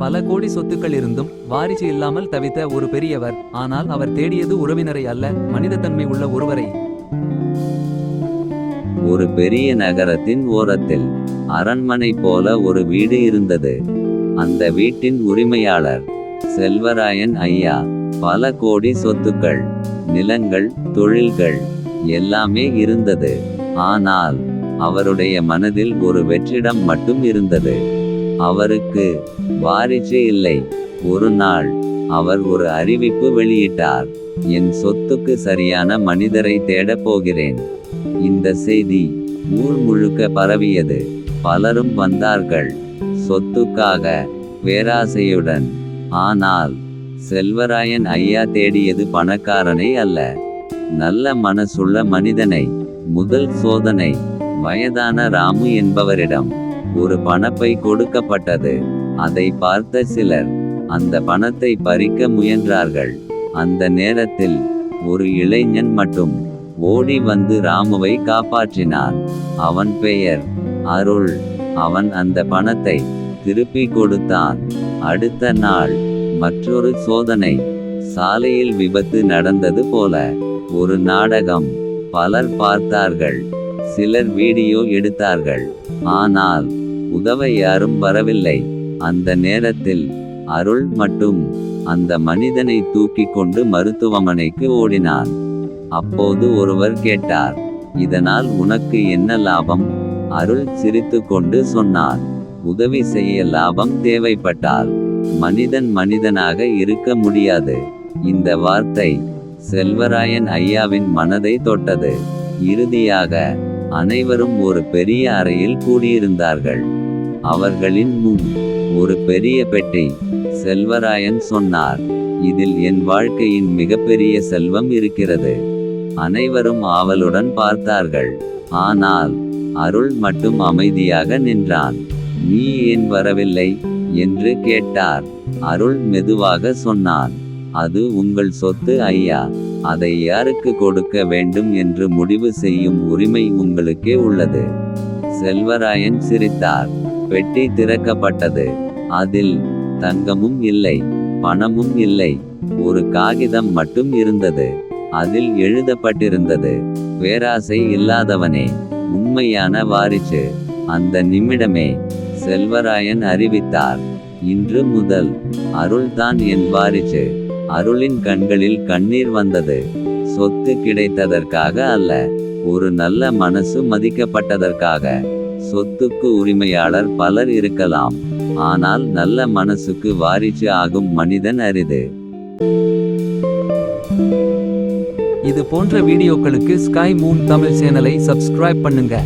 பல கோடி சொத்துக்கள் இருந்தும் வாரிசு இல்லாமல் தவித்த ஒரு பெரியவர். ஆனால் அவர் தேடியது உறவினரை அல்ல, மனிதத்தன்மை உள்ள ஒருவரை. ஒரு பெரிய நகரத்தின் ஓரத்தில் அரண்மனை போல ஒரு வீடு இருந்தது. அந்த வீட்டின் உரிமையாளர் செல்வராயன் ஐயா. பல கோடி சொத்துக்கள், நிலங்கள், தொழில்கள் எல்லாமே இருந்தது. ஆனால் அவருடைய மனதில் ஒரு வெற்றிடம் மட்டும் இருந்தது. அவருக்கு வாரிசு இல்லை. ஒரு நாள் அவர் ஒரு அறிவிப்பு வெளியிட்டார். என் சொத்துக்கு சரியான மனிதரை தேடப் போகிறேன். இந்த செய்தி ஊர் முழுக்க பரவியது. பலரும் வந்தார்கள் சொத்துக்காக, பேராசையுடன். ஆனால் செல்வராயன் ஐயா தேடியது பணக்காரனை அல்ல, நல்ல மனசுள்ள மனிதனை. முதல் சோதனை வயதான ராமு என்பவரிடம் ஒரு பணப்பை கொடுக்கப்பட்டது. அதை பார்த்த சிலர் அந்த பணத்தை பறிக்க முயன்றார்கள். அந்த நேரத்தில் ஒரு இளைஞன் மட்டும் ஓடி வந்து ராமுவை காப்பாற்றினான். அவன் பெயர் அருள். அவன் அந்த பணத்தை திருப்பி கொடுத்தான். அடுத்த நாள் மற்றொரு சோதனை. சாலையில் விபத்து நடந்தது போல ஒரு நாடகம். பலர் பார்த்தார்கள், சிலர் வீடியோ எடுத்தார்கள். ஆனால் உதவ யாரும் வரவில்லை. அந்த நேரத்தில் அருள் மட்டும் அந்த மனிதனை தூக்கி கொண்டு மருத்துவமனைக்கு ஓடினான். அப்போது ஒருவர் கேட்டார், இதனால் உனக்கு என்ன லாபம்? அருள் சிரித்து கொண்டு சொன்னான், உதவி செய்ய லாபம் தேவைப்பட்டால் மனிதன் மனிதனாக இருக்க முடியாது. இந்த வார்த்தை செல்வராயன் ஐயாவின் மனதை தொட்டது. இறுதியாக அனைவரும் ஒரு பெரிய அறையில் கூடியிருந்தார்கள். அவர்களின் முன் ஒரு பெரிய பெட்டி. செல்வராயன் சொன்னார், இதில் என் வாழ்க்கையின் மிகப்பெரிய செல்வம் இருக்கிறது. அனைவரும் ஆவலுடன் பார்த்தார்கள். ஆனால் அருள் மட்டும் அமைதியாக நின்றான். நீ ஏன் வரவில்லை என்று கேட்டார். அருள் மெதுவாக சொன்னான், அது உங்கள் சொத்து ஐயா. அதை யாருக்கு கொடுக்க வேண்டும் என்று முடிவு செய்யும் உரிமை உங்களுக்கே உள்ளது. செல்வராயன் சிரித்தார். பெட்டி திறக்கப்பட்டது. அதில் தங்கமும் இல்லை, பணமும் இல்லை. ஒரு காகிதம் மட்டும் இருந்தது. அதில் எழுதப்பட்டிருந்தது, பேராசை இல்லாதவனே உண்மையான வாரிசு. அந்த நிமிடமே செல்வராயன் அறிவித்தார், இன்று முதல் அருள்தான் என் வாரிசு. அருளின் கண்களில் கண்ணீர் வந்தது. சொத்து கிடைத்ததற்காக அல்ல, ஒரு நல்ல மனசு மதிக்கப்பட்டதற்காக. சொத்துக்கு உரிமையாளர் பலர் இருக்கலாம், ஆனால் நல்ல மனசுக்கு வாரிசு ஆகும் மனிதன் அரிது. இது போன்ற வீடியோக்களுக்கு ஸ்கை மூன் தமிழ் சேனலை சப்ஸ்கிரைப் பண்ணுங்க.